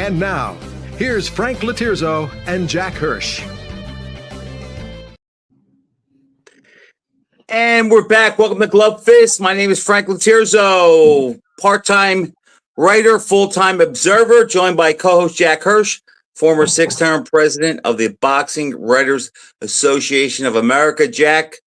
And now, here's Frank Latirzo and Jack Hirsch. And we're back. Welcome to Glove Fist. My name is Frank Latirzo, part-time writer, full-time observer, joined by co-host Jack Hirsch, former six-term president of the Boxing Writers Association of America. Jack,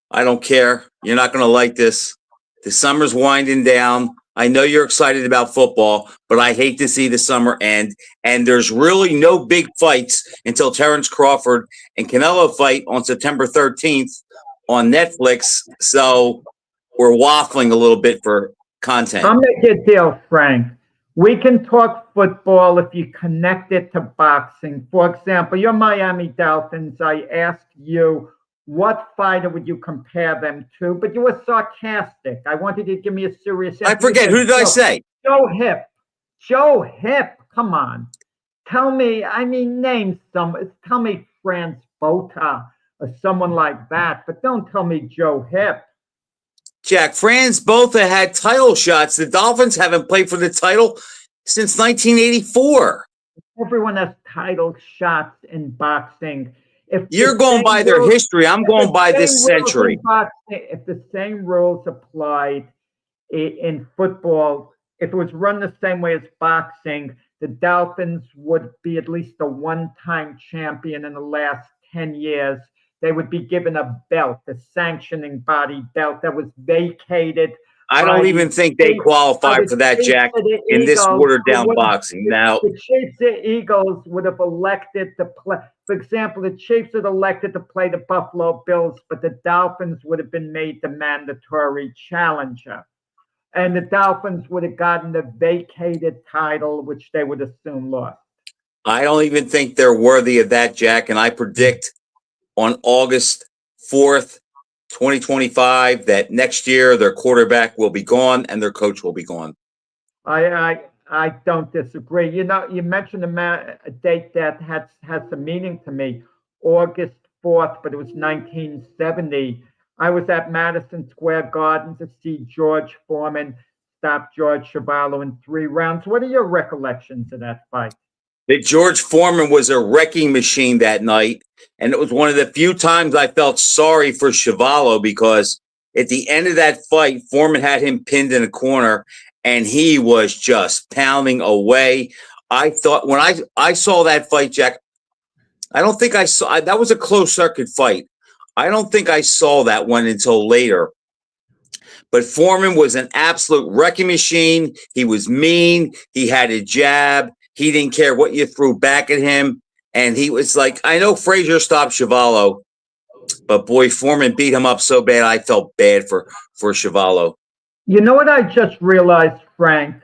I don't care. You're not going to like this. The summer's winding down. I know you're excited about football, but I hate to see the summer end. And there's really no big fights until Terrence Crawford and Canelo fight on September 13th on Netflix. So we're waffling a little bit for content. I'll make you a deal, Frank. We can talk football if you connect it to boxing. For example, your Miami Dolphins, I asked you, what fighter would you compare them to? But you were sarcastic. I wanted you to give me a serious answer. I forget. Who did I say? Joe Hip. Joe Hip. Come on. Tell me, name some. Tell me Franz Botha or someone like that. But don't tell me Joe Hip. Jack, Franz Botha had title shots. The Dolphins haven't played for the title since 1984. Everyone has title shots in boxing. If you're going by their history, I'm going by this century. If the same rules applied in football, if it was run the same way as boxing, the Dolphins would be at least a one-time champion in the last 10 years. They would be given a belt, a sanctioning body belt that was vacated. I don't even think they qualify for that, Jack, in this watered-down boxing. Now, the Chiefs, the Eagles would have elected to play. For example, the Chiefs had elected to play the Buffalo Bills, but the Dolphins would have been made the mandatory challenger. And the Dolphins would have gotten the vacated title, which they would assume lost. I don't even think they're worthy of that, Jack. And I predict on August 4th, 2025, that next year their quarterback will be gone and their coach will be gone. I don't disagree. You know, you mentioned a date that has some meaning to me, August 4th, but it was 1970. I was at Madison Square Garden to see George Foreman stop George Chuvalo in 3 rounds. What are your recollections of that fight? That George Foreman was a wrecking machine that night. And it was one of the few times I felt sorry for Chuvalo, because at the end of that fight, Foreman had him pinned in a corner and he was just pounding away. I thought when I saw that fight, Jack, I don't think I saw that was a closed circuit fight. I don't think I saw that one until later. But Foreman was an absolute wrecking machine. He was mean. He had a jab. He didn't care what you threw back at him. And he was like, I know Frazier stopped Chuvalo, but boy, Foreman beat him up so bad, I felt bad for Chuvalo. You know what I just realized, Frank?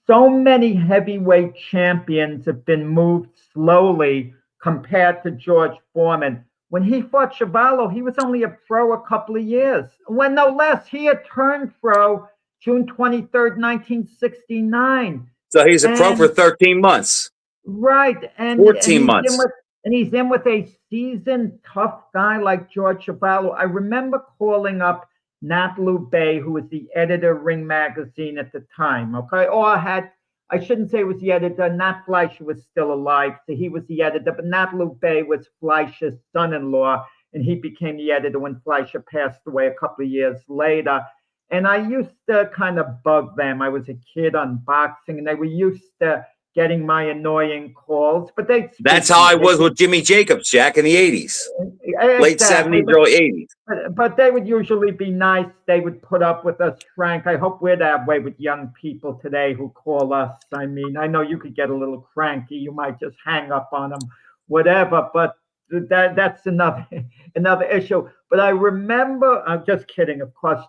So many heavyweight champions have been moved slowly compared to George Foreman. When he fought Chuvalo, he was only a pro a couple of years. When no less, he had turned pro June 23rd, 1969. So he's a pro for 13 months. Right. And 14 months. He's in with a seasoned, tough guy like George Chuvalo. I remember calling up Nat Lubay, who was the editor of Ring Magazine at the time, okay? I shouldn't say it was the editor. Nat Fleischer was still alive, so he was the editor. But Nat Lubay was Fleischer's son-in-law, and he became the editor when Fleischer passed away a couple of years later. And I used to kind of bug them. I was a kid on boxing, and they were used to getting my annoying calls. But that's how I was with Jimmy Jacobs, Jack, in the 80s. Exactly. Late 70s, early 80s. But they would usually be nice. They would put up with us, Frank. I hope we're that way with young people today who call us. I mean, I know you could get a little cranky. You might just hang up on them, whatever. But that's another issue. But I remember, I'm just kidding, of course,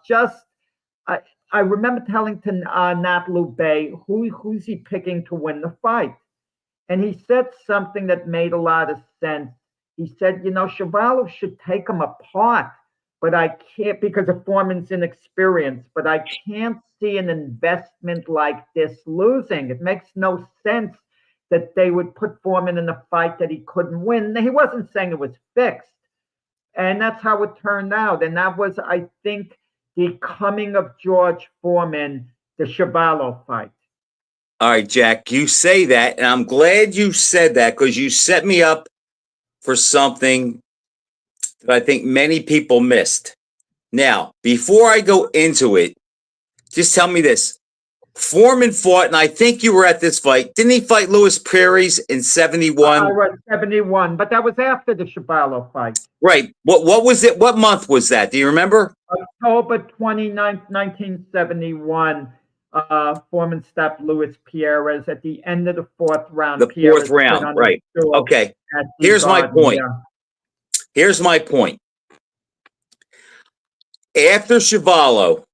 I remember telling to Nat Lubay, who's he picking to win the fight? And he said something that made a lot of sense. He said, Chuvalo should take him apart, but I can't, because of Foreman's inexperience, but I can't see an investment like this losing. It makes no sense that they would put Foreman in a fight that he couldn't win. He wasn't saying it was fixed. And that's how it turned out. And that was, I think, the coming of George Foreman, the Chuvalo fight. All right, Jack, you say that, and I'm glad you said that because you set me up for something that I think many people missed. Now, before I go into it, just tell me this. Foreman fought, and I think you were at this fight. Didn't he fight Louis Perez in I 71? was 71, but that was after the Shaballo fight. Right. What was it? What month was that? Do you remember? October 29th, 1971. Foreman stopped Luis Perez at the end of the fourth round. The fourth round, right. Okay. Here's my point. Here's my point. After Shaballo,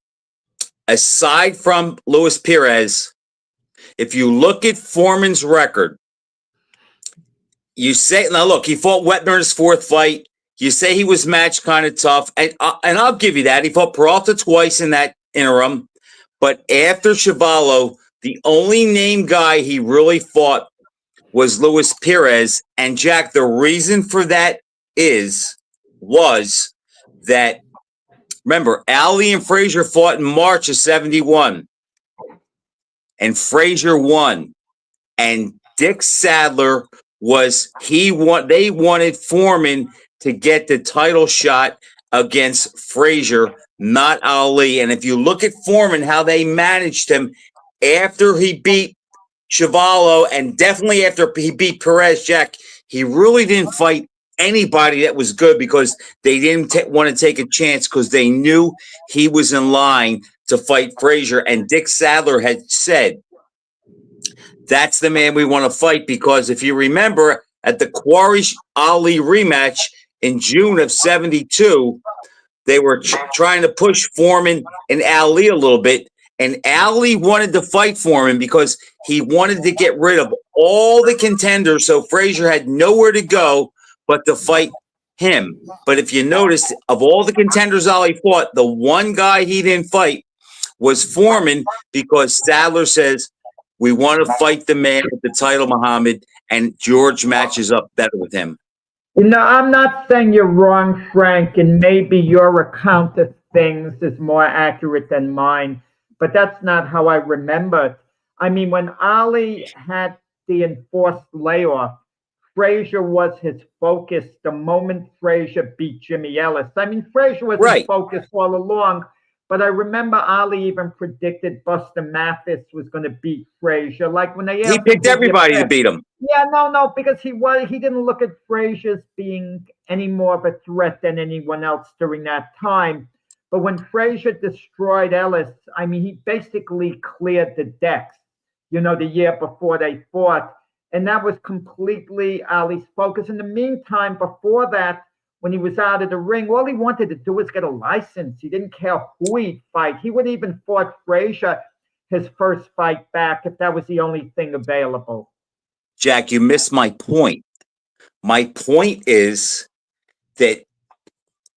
aside from Luis Perez, if you look at Foreman's record, you say, now look, he fought Wetner in his fourth fight. You say he was matched kind of tough, and I'll give you that. He fought Peralta twice in that interim. But after Shaballo, the only named guy he really fought was Luis Perez. And Jack, the reason for that was that, remember, Ali and Frazier fought in March of 71. And Frazier won. And Dick Sadler they wanted Foreman to get the title shot against Frazier, not Ali. And if you look at Foreman, how they managed him after he beat Shaballo and definitely after he beat Perez, Jack, he really didn't fight anybody that was good because they didn't want to take a chance because they knew he was in line to fight Frazier. And Dick Sadler had said, that's the man we want to fight, because if you remember at the Quarry Ali rematch in June of 72, they were trying to push Foreman and Ali a little bit. And Ali wanted to fight Foreman because he wanted to get rid of all the contenders. So Frazier had nowhere to go but to fight him. But if you notice, of all the contenders Ali fought, the one guy he didn't fight was Foreman, because Sadler says, we want to fight the man with the title, Muhammad, and George matches up better with him. I'm not saying you're wrong, Frank, and maybe your account of things is more accurate than mine, but that's not how I remember it. I mean, when Ali had the enforced layoff, Frazier was his focus the moment Frazier beat Jimmy Ellis. I mean, Frazier was his focus all along, but I remember Ali even predicted Buster Mathis was going to beat Frazier. Like when he picked everybody to beat him. Yeah, no, because he didn't look at Frazier as being any more of a threat than anyone else during that time. But when Frazier destroyed Ellis, I mean, he basically cleared the decks, the year before they fought. And that was completely Ali's focus. In the meantime, before that, when he was out of the ring, all he wanted to do was get a license. He didn't care who he'd fight. He would even fought Frazier his first fight back if that was the only thing available. Jack, you missed my point. My point is that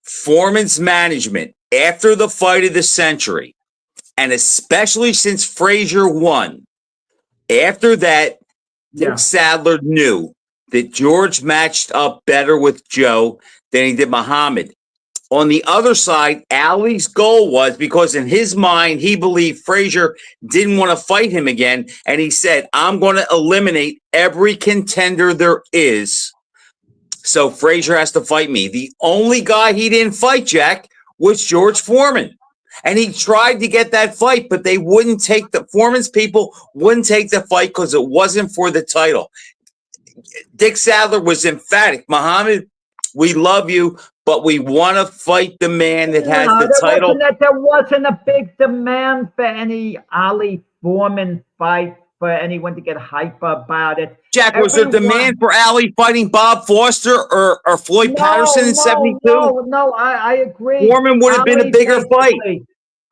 Foreman's management, after the fight of the century, and especially since Frazier won, after that, Dick Sadler knew that George matched up better with Joe than he did Muhammad. On the other side, Ali's goal was, because in his mind, he believed Frazier didn't want to fight him again. And he said, I'm going to eliminate every contender there is. So Frazier has to fight me. The only guy he didn't fight, Jack, was George Foreman. And he tried to get that fight, but they wouldn't take Foreman's people wouldn't take the fight because it wasn't for the title. Dick Sadler was emphatic. Muhammad, we love you, but we want to fight the man that has the title. There wasn't a big demand for any Ali Foreman fight for anyone to get hyper about it. Jack, was there demand for Ali fighting Bob Foster or Floyd Patterson in 72? No, I agree. Foreman would have been a bigger fight.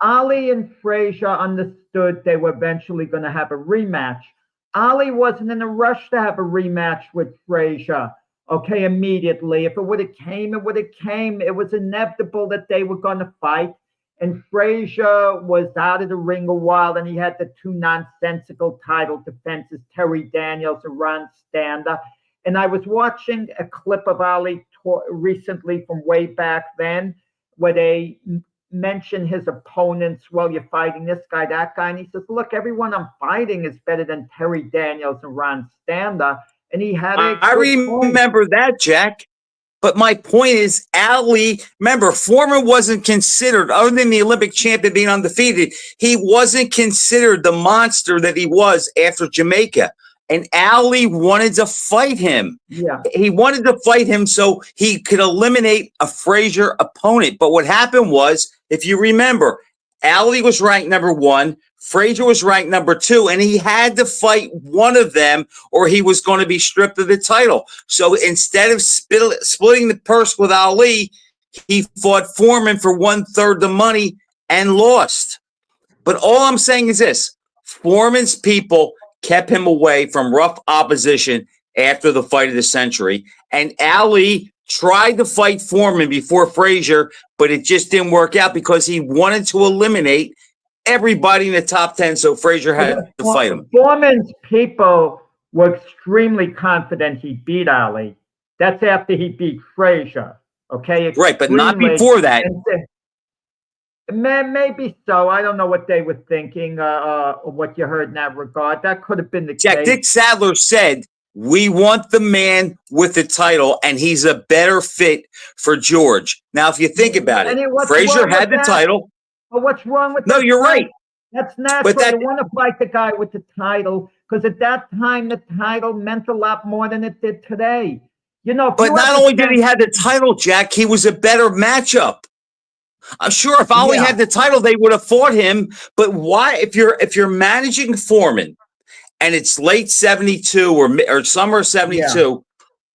Ali and Frazier understood they were eventually going to have a rematch. Ali wasn't in a rush to have a rematch with Frazier. Okay, immediately. If it would have came, it would have came. It was inevitable that they were going to fight. And Frazier was out of the ring a while, and he had the two nonsensical title defenses, Terry Daniels and Ron Stander. And I was watching a clip of Ali recently from way back then, where they mention his opponents. Well, you're fighting this guy, that guy. And he says, look, everyone I'm fighting is better than Terry Daniels and Ron Stander. And he had a I good point. remember that, Jack. But my point is, Ali, remember, Foreman wasn't considered, other than the Olympic champion being undefeated, he wasn't considered the monster that he was after Jamaica. And Ali wanted to fight him. Yeah. He wanted to fight him so he could eliminate a Frazier opponent. But what happened was, if you remember, Ali was ranked number 1. Frazier was ranked number 2, and he had to fight one of them or he was going to be stripped of the title. So instead of splitting the purse with Ali, he fought Foreman for 1/3 the money and lost. But all I'm saying is this: Foreman's people kept him away from rough opposition after the fight of the century, and Ali tried to fight Foreman before Frazier, but it just didn't work out because he wanted to eliminate everybody in the top 10, so Frazier had to fight him. Foreman's people were extremely confident he beat Ali. That's after he beat Frazier. Okay, right, but not before that. Maybe so. I don't know what they were thinking, or what you heard in that regard. That could have been the Jack, case. Dick Sadler said, we want the man with the title, and he's a better fit for George. Now, if you think about it, Frazier had the title. But what's wrong with that? No, you're right. That's natural. But You want to fight the guy with the title because at that time the title meant a lot more than it did today. You know, but not only did he have the title, Jack, he was a better matchup. I'm sure if Ali had the title, they would have fought him. But why, if you're managing Foreman and it's late 72 or summer 72,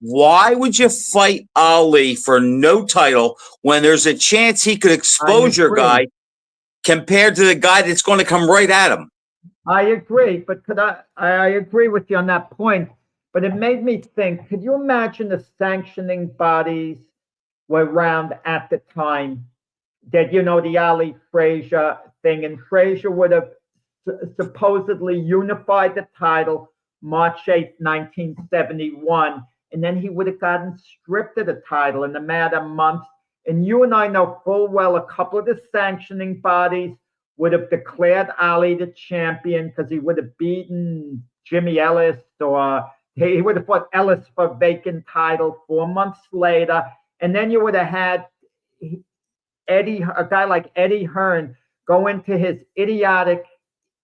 why would you fight Ali for no title when there's a chance he could expose your guy compared to the guy that's going to come right at him? I agree, but I agree with you on that point. But it made me think, could you imagine the sanctioning bodies were around at the time that, you know, the Ali Frazier thing, and Frazier would have supposedly unified the title March 8th, 1971, and then he would have gotten stripped of the title in a matter of months. And you and I know full well a couple of the sanctioning bodies would have declared Ali the champion because he would have beaten Jimmy Ellis, or he would have fought Ellis for a vacant title 4 months later. And then you would have had a guy like Eddie Hearn go into his idiotic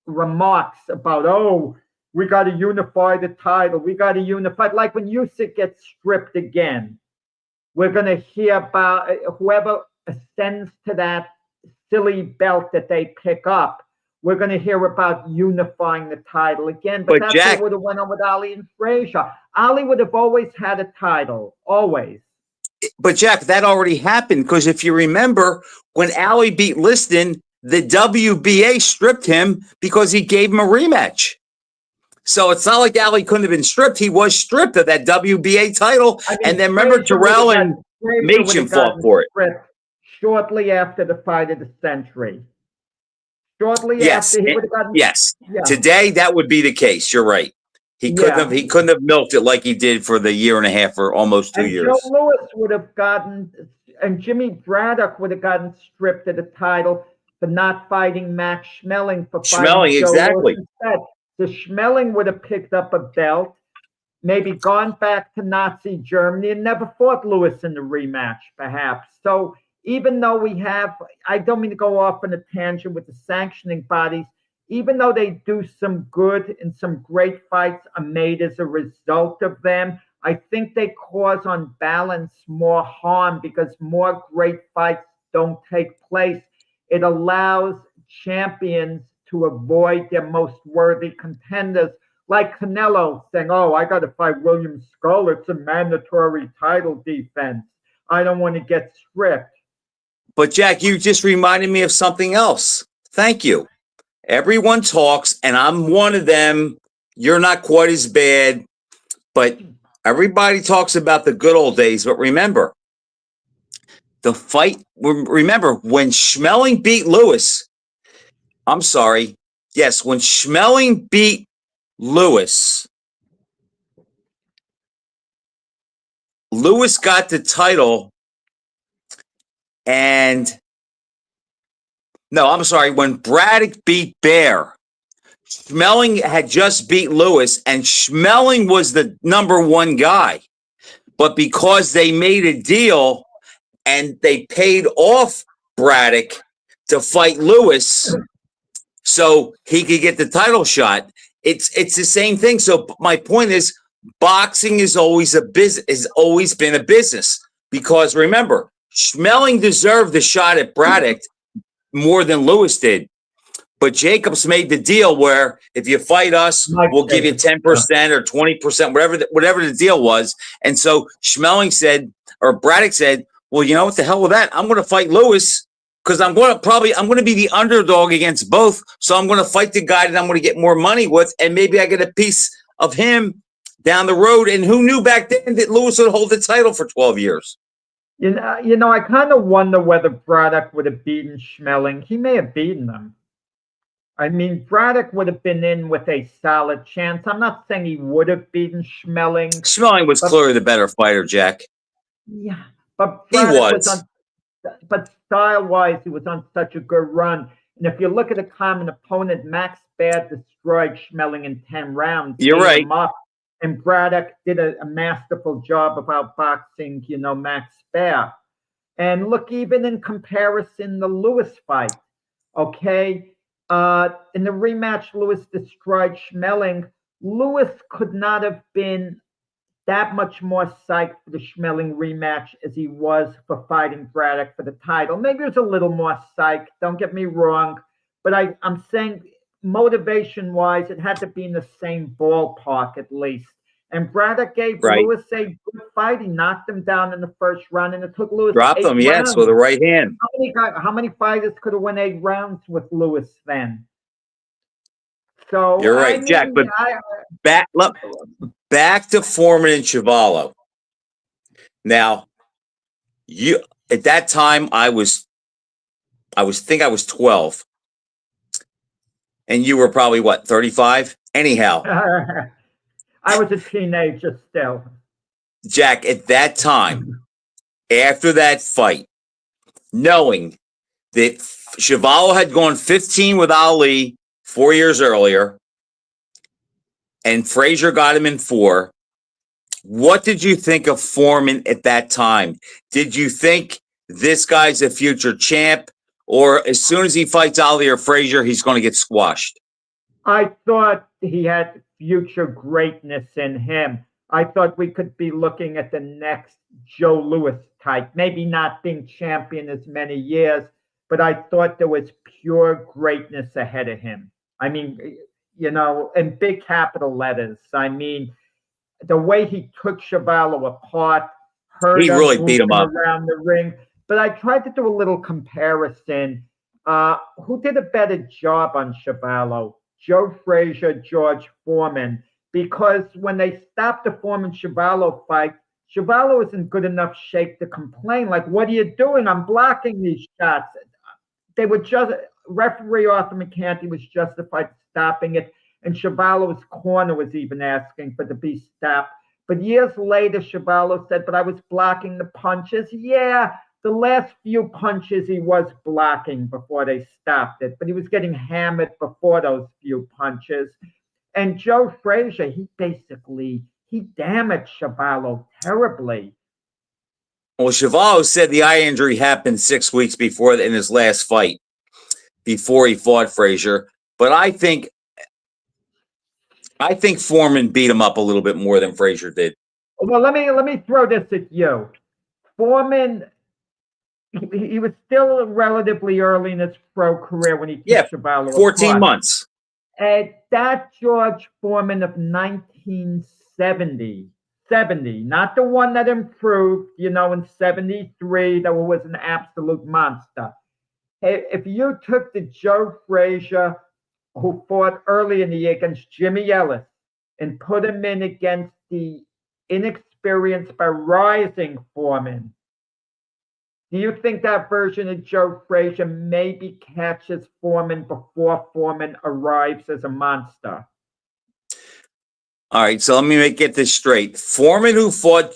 remarks about, oh, we got to unify the title. We got to unify. Like when Usyk gets stripped again, we're going to hear about whoever ascends to that silly belt that they pick up. We're going to hear about unifying the title again. But that's Jack, what would have went on with Ali and Frazier. Ali would have always had a title, always. But Jack, that already happened because if you remember, when Ali beat Liston, the WBA stripped him because he gave him a rematch. So it's not like Ali couldn't have been stripped. He was stripped of that WBA title. I mean, and then remember, Terrell and Machin fought for it. Shortly after the fight of the century. Shortly after he would have gotten. Yes. Yeah. Today, that would be the case. You're right. He couldn't have milked it like he did for the year and a half or almost 2 years. Joe Louis would have gotten, and Jimmy Braddock would have gotten stripped of the title for not fighting Max Schmeling for fighting Schmeling, exactly. So Schmeling would have picked up a belt, maybe gone back to Nazi Germany and never fought Louis in the rematch, perhaps. So even though we have, I don't mean to go off on a tangent with the sanctioning bodies, even though they do some good and some great fights are made as a result of them, I think they cause on balance more harm because more great fights don't take place. It allows champions to avoid their most worthy contenders, like Canelo saying, oh, I got to fight William Skull. It's a mandatory title defense. I don't want to get stripped. But Jack, you just reminded me of something else. Thank you. Everyone talks, and I'm one of them. You're not quite as bad, but everybody talks about the good old days. But remember, the fight, remember when Schmeling beat Louis, I'm sorry. Yes, when Schmeling beat Louis, Louis got the title, and No, I'm sorry. When Braddock beat Bear, Schmeling had just beat Lewis, and Schmeling was the number one guy. But because they made a deal and they paid off Braddock to fight Lewis so he could get the title shot, it's the same thing. So my point is, boxing is always a business, has always been a business. Because remember, Schmeling deserved the shot at Braddock more than Lewis did. But Jacobs made the deal where if you fight us, we'll give you 10% or 20%, whatever the deal was. And so Schmeling said, or Braddock said, well, you know what the hell with that? I'm going to fight Lewis because I'm going to be the underdog against both. So I'm going to fight the guy that I'm going to get more money with. And maybe I get a piece of him down the road. And who knew back then that Lewis would hold the title for 12 years? You know, I kind of wonder whether Braddock would have beaten Schmeling. He may have beaten them. I mean, Braddock would have been in with a solid chance. I'm not saying he would have beaten Schmeling. Schmeling was clearly the better fighter, Jack. Yeah, but Braddock was. But style-wise, he was on such a good run. And if you look at a common opponent, Max Baer destroyed Schmeling in 10 rounds. You're right. And Braddock did a masterful job of outboxing, you know, Max Baer. And look, even in comparison, the Lewis fight, okay? In the rematch, Lewis destroyed Schmeling. Lewis could not have been that much more psyched for the Schmeling rematch as he was for fighting Braddock for the title. Maybe it was a little more psyched, don't get me wrong, but I'm saying motivation-wise, it had to be in the same ballpark at least. And Braddock gave Lewis a good fight. He knocked him down in the first round, and it took Lewis dropped him, yes, with the right hand. How many fighters could have won 8 rounds with Lewis then? So you're right, Jack. But back to Foreman and Chuvalo. Now, you at that time I was 12, and you were probably what, 35? Anyhow. I was a teenager still. Jack, at that time, after that fight, knowing that Chuvalo had gone 15 with Ali 4 years earlier, and Frazier got him in 4, what did you think of Foreman at that time? Did you think this guy's a future champ, or as soon as he fights Ali or Frazier, he's going to get squashed? I thought he had future greatness in him. I thought we could be looking at the next Joe Louis type, maybe not being champion as many years, but I thought there was pure greatness ahead of him. I mean, you know, in big capital letters. I mean, the way he took Chuvalo apart, he really beat him up around the ring. But I tried to do a little comparison. Who did a better job on Chuvalo? Joe Frazier, George Foreman, because when they stopped the Foreman-Chuvalo fight, Chuvalo isn't good enough shape to complain. Like, what are you doing? I'm blocking these shots. Referee Arthur McCanty was justified stopping it, and Chuvalo's corner was even asking for it to be stopped. But years later, Chuvalo said, but I was blocking the punches. Yeah, the last few punches he was blocking before they stopped it, but he was getting hammered before those few punches. And Joe Frazier, he damaged Chuvalo terribly. Well, Chuvalo said the eye injury happened 6 weeks before in his last fight, before he fought Frazier. But I think Foreman beat him up a little bit more than Frazier did. Well, let me throw this at you. Foreman, he was still relatively early in his pro career when he took Chuvalo 14 apart. months. And that George Foreman of 1970, not the one that improved, you know, in 73, that was an absolute monster. If you took the Joe Frazier who fought early in the year against Jimmy Ellis and put him in against the inexperienced but rising Foreman, do you think that version of Joe Frazier maybe catches Foreman before Foreman arrives as a monster? All right, so let me get this straight. Foreman who fought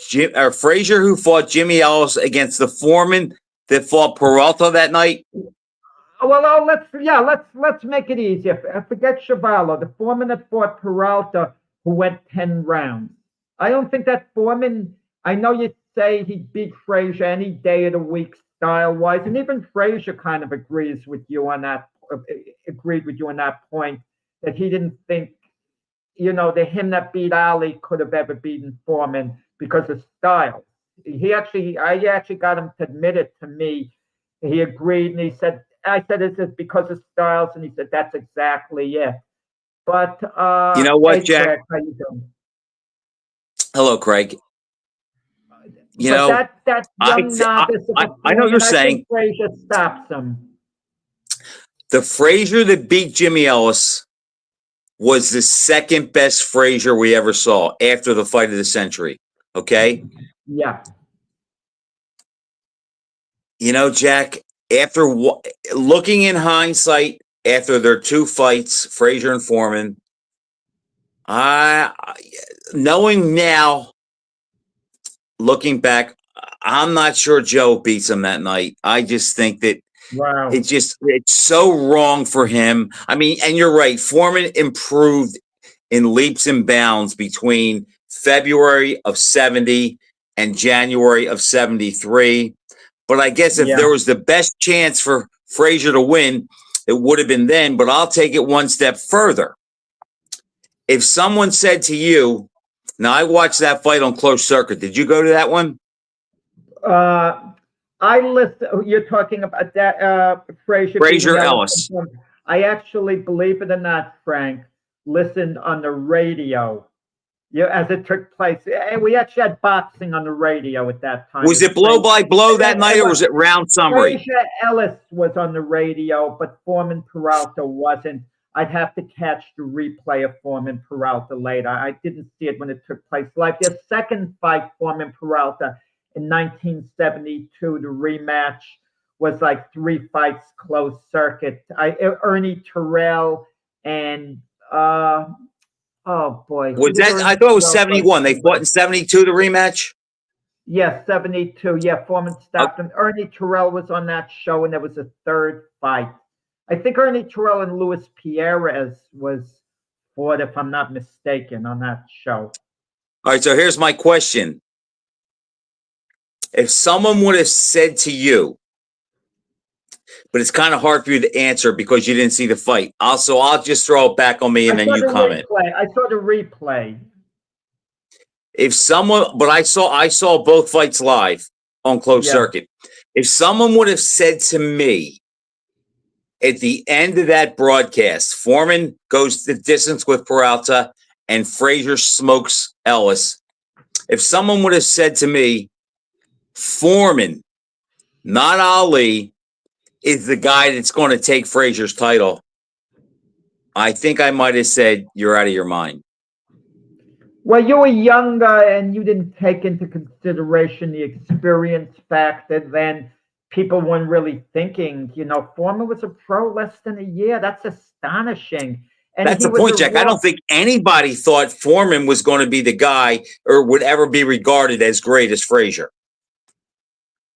Frazier who fought Jimmy Ellis against the Foreman that fought Peralta that night? Well, let's make it easier. Forget Chuvalo, the Foreman that fought Peralta, who went 10 rounds. I don't think that Foreman. I know you say he beat Frazier any day of the week style wise, and even Frazier kind of agrees with you on that. Agreed with you on that point that he didn't think, the him that beat Ali could have ever beaten Foreman because of style. I actually got him to admit it to me. He agreed, and he said, I said, is it because of styles? And he said, that's exactly it. But You know what, hey, Jack? Craig, how you doing? Hello, Craig. You But know, that young novice of a I know Foreman, you're I saying think Frazier stops him. the Frazier that beat Jimmy Ellis was the second best Frazier we ever saw after the fight of the century. Okay. Yeah. Jack, after looking in hindsight, after their two fights, Frazier and Foreman, knowing now, looking back, I'm not sure Joe beats him that night. I just think that Wow. it's so wrong for him. I mean, and you're right. Foreman improved in leaps and bounds between February of 70 and January of 73. But I guess if there was the best chance for Frazier to win, it would have been then. But I'll take it one step further. If someone said to you, now I watched that fight on closed circuit. Did you go to that one? You're talking about that Frazier Ellis. I actually, believe it or not, Frank, listened on the radio. As it took place. We actually had boxing on the radio at that time. Was it blow by blow that night, or was it round summary? Frazier Ellis was on the radio, but Foreman Peralta wasn't. I'd have to catch the replay of Foreman Peralta later. I didn't see it when it took place live. Their second fight, Foreman Peralta, in 1972, the rematch was like 3 fights closed circuit. Ernie Terrell and oh boy, was that? I thought it was 71. They fought in 72, the rematch. Yeah, 72. Yeah, Foreman stopped him. Ernie Terrell was on that show, and there was a third fight. I think Ernie Terrell and Luis Pierres was fought, if I'm not mistaken, on that show. All right, so here's my question. If someone would have said to you, but it's kind of hard for you to answer because you didn't see the fight. Also, I'll just throw it back on me and then you comment. I saw the replay. If someone, but I saw both fights live on closed circuit. If someone would have said to me at the end of that broadcast, Foreman goes the distance with Peralta and Frazier smokes Ellis. If someone would have said to me, Foreman, not Ali, is the guy that's going to take Frazier's title, I think I might have said, you're out of your mind. Well, you were younger and you didn't take into consideration the experience factor. Then people weren't really thinking, Foreman was a pro less than a year. That's astonishing. And that's the point, Jack. I don't think anybody thought Foreman was going to be the guy or would ever be regarded as great as Frazier.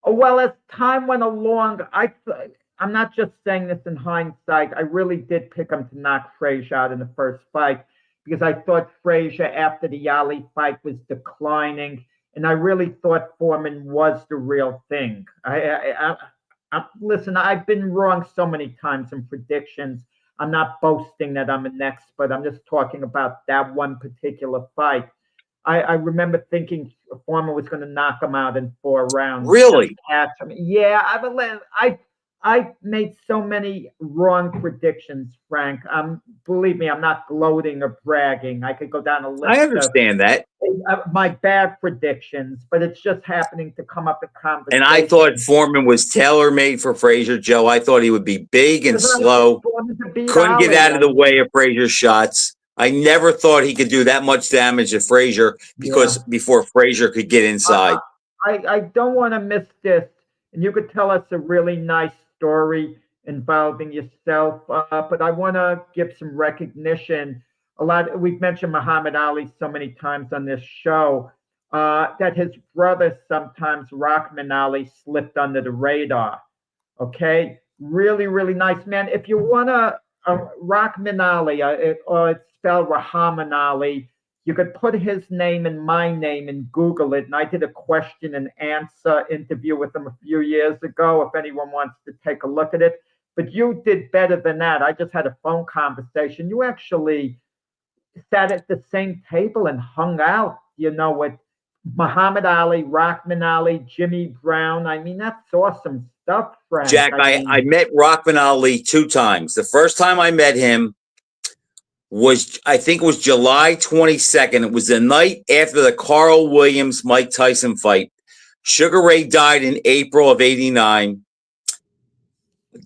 Well, as time went along, I'm not just saying this in hindsight. I really did pick him to knock Frazier out in the first fight because I thought Frazier, after the Ali fight, was declining, and I really thought Foreman was the real thing. Listen, I've been wrong so many times in predictions. I'm not boasting that I'm an expert. I'm just talking about that one particular fight. I remember thinking Foreman was going to knock him out in 4 rounds. Really? Yeah, I've made so many wrong predictions, Frank. Believe me, I'm not gloating or bragging. I could go down a list. I understand that. My bad predictions, but it's just happening to come up in conversation. And I thought Foreman was tailor-made for Frazier, Joe. I thought he would be big and slow, couldn't get out of the way of Frazier's shots. I never thought he could do that much damage to Frazier before Frazier could get inside. I don't want to miss this, and you could tell us a really nice story involving yourself, but I want to give some recognition. We've mentioned Muhammad Ali so many times on this show, that his brother sometimes, Rahman Ali, slipped under the radar. Okay, Really, really nice man. If you want to, Rahman Ali, or it's spelled Rahman Ali, you could put his name and my name and Google it. And I did a question and answer interview with him a few years ago, if anyone wants to take a look at it. But you did better than that. I just had a phone conversation. You actually sat at the same table and hung out, with Muhammad Ali, Rahman Ali, Jimmy Brown. I mean, that's awesome stuff, Frank. Jack, I met Rahman Ali 2 times. The first time I met him was, I think it was July 22nd. It was the night after the Carl Williams Mike Tyson fight. Sugar Ray died in April of '89.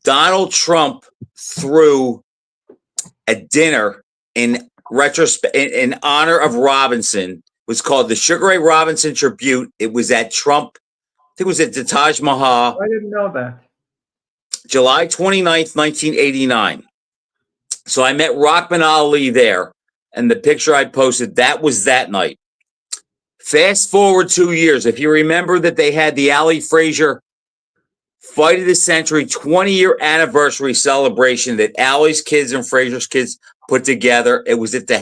Donald Trump threw a dinner in honor of Robinson. It was called the Sugar Ray Robinson Tribute. It was at Trump. I think it was at the Taj Mahal. I didn't know that. July 29th, 1989. So I met Rahman Ali there, and the picture I posted, that was that night. Fast forward 2 years. If you remember that they had the Ali Frazier Fight of the Century 20-year anniversary celebration that Ali's kids and Frazier's kids put together. It was at the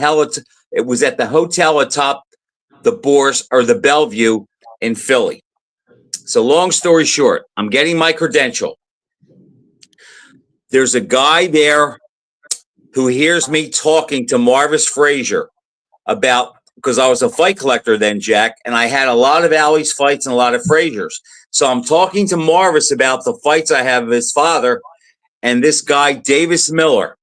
hotel atop the Bourse or the Bellevue in Philly. So long story short, I'm getting my credential. There's a guy there who hears me talking to Marvis Frazier about, because I was a fight collector then, Jack, and I had a lot of Ali's fights and a lot of Frazier's. So I'm talking to Marvis about the fights I have of his father, and this guy, Davis Miller,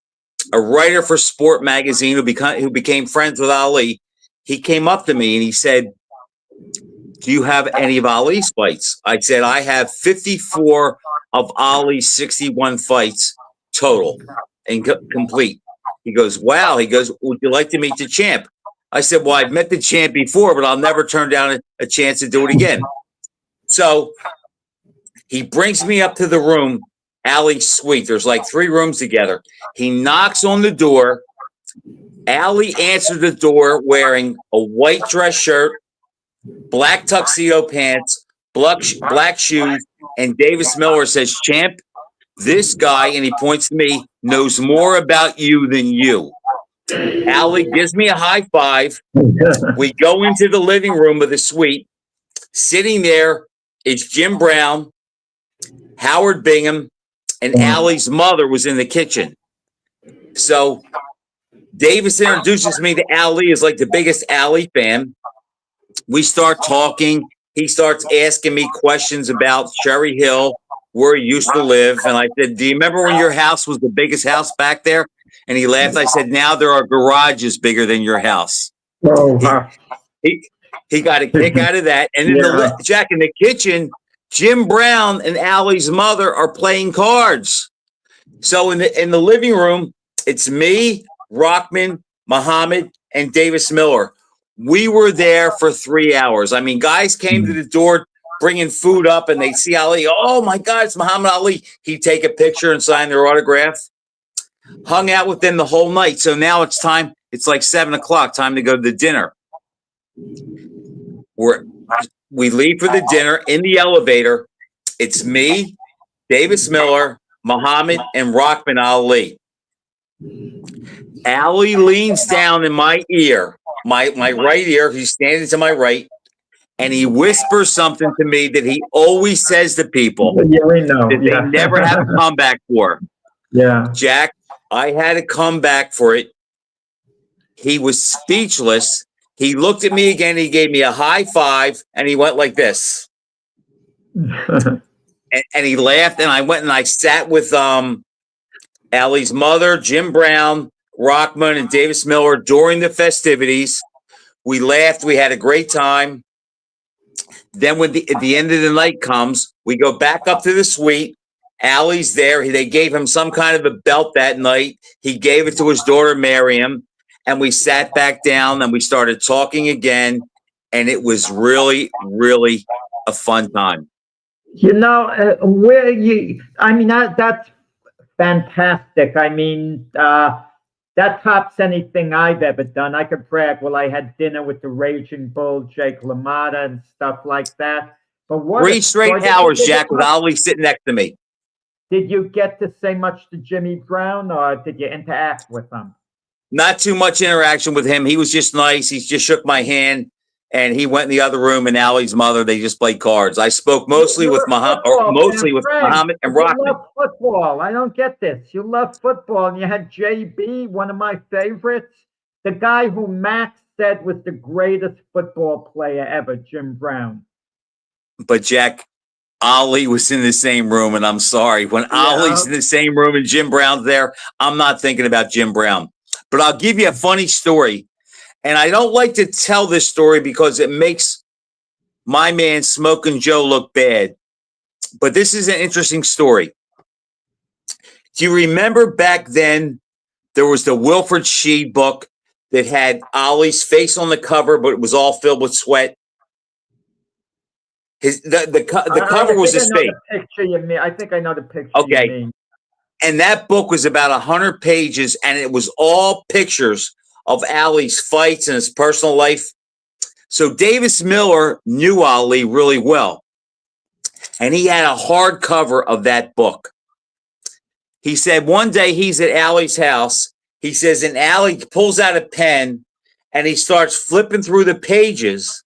a writer for Sport Magazine who became friends with Ali, he came up to me and he said, "Do you have any of Ali's fights?" I said, "I have 54 of Ali's 61 fights total and complete." He goes, "Wow." He goes, "Would you like to meet the champ?" I said, "Well, I've met the champ before, but I'll never turn down a chance to do it again." So he brings me up to the room, Ali's suite. There's like 3 rooms together. He knocks on the door. Ali answered the door wearing a white dress shirt, black tuxedo pants, black shoes, and Davis Miller says, "Champ, this guy," and he points to me, "knows more about you than you." Ali gives me a high five. We go into the living room of the suite. Sitting there is Jim Brown, Howard Bingham, and Ali's mother was in the kitchen. So Davis introduces me to Ali as like the biggest Ali fan. We start talking. He starts asking me questions about Cherry Hill, where he used to live. And I said, "Do you remember when your house was the biggest house back there?" And he laughed. I said, "Now there are garages bigger than your house." Oh, wow. He got a kick out of that. And in Jack, in the kitchen, Jim Brown and Ali's mother are playing cards. So in the living room, it's me, Rahman, Muhammad, and Davis Miller. We were there for 3 hours. I mean, guys came to the door bringing food up, and they see Ali. "Oh my God, it's Muhammad Ali!" He'd take a picture and sign their autograph. Hung out with them the whole night. So now it's time. It's like 7 o'clock. Time to go to the dinner. We leave for the dinner in the elevator. It's me, Davis Miller, Muhammad, and Rahman Ali. Ali leans down in my ear, my right ear. He's standing to my right, and he whispers something to me that he always says to people that they never have a comeback for. Yeah, Jack, I had a comeback for it. He was speechless. He looked at me again. He gave me a high five, and he went like this. and he laughed, and I went and I sat with Ali's mother, Jim Brown, Rahman, and Davis Miller during the festivities. We laughed. We had a great time. Then when at the end of the night comes, we go back up to the suite. Ali's there. They gave him some kind of a belt that night. He gave it to his daughter, Miriam. And we sat back down and we started talking again. And it was really, really a fun time. That's fantastic. I mean, that tops anything I've ever done. I could brag, well, I had dinner with the Raging Bull, Jake LaMotta, and stuff like that. But what 3 straight hours, Jack, with Ali sitting next to me. Did you get to say much to Jimmy Brown, or did you interact with him? Not too much interaction with him. He was just nice. He just shook my hand, and he went in the other room. And Allie's mother, they just played cards. I spoke mostly with Muhammad, and You Rockman. love football. I don't get this. You love football, and you had JB, one of my favorites, the guy who Max said was the greatest football player ever, Jim Brown. But Jack, Ali was in the same room, and I'm sorry. When Ali's in the same room and Jim Brown's there, I'm not thinking about Jim Brown. But I'll give you a funny story. And I don't like to tell this story because it makes my man Smoking Joe look bad. But this is an interesting story. Do you remember back then there was the Wilfred Shee book that had Ali's face on the cover, but it was all filled with sweat? The cover was his face. Picture you mean. I think I know the picture. Okay. You mean. And that book was about 100 pages, and it was all pictures of Ali's fights and his personal life. So Davis Miller knew Ali really well, and he had a hardcover of that book. He said one day he's at Ali's house. He says, and Ali pulls out a pen, and he starts flipping through the pages.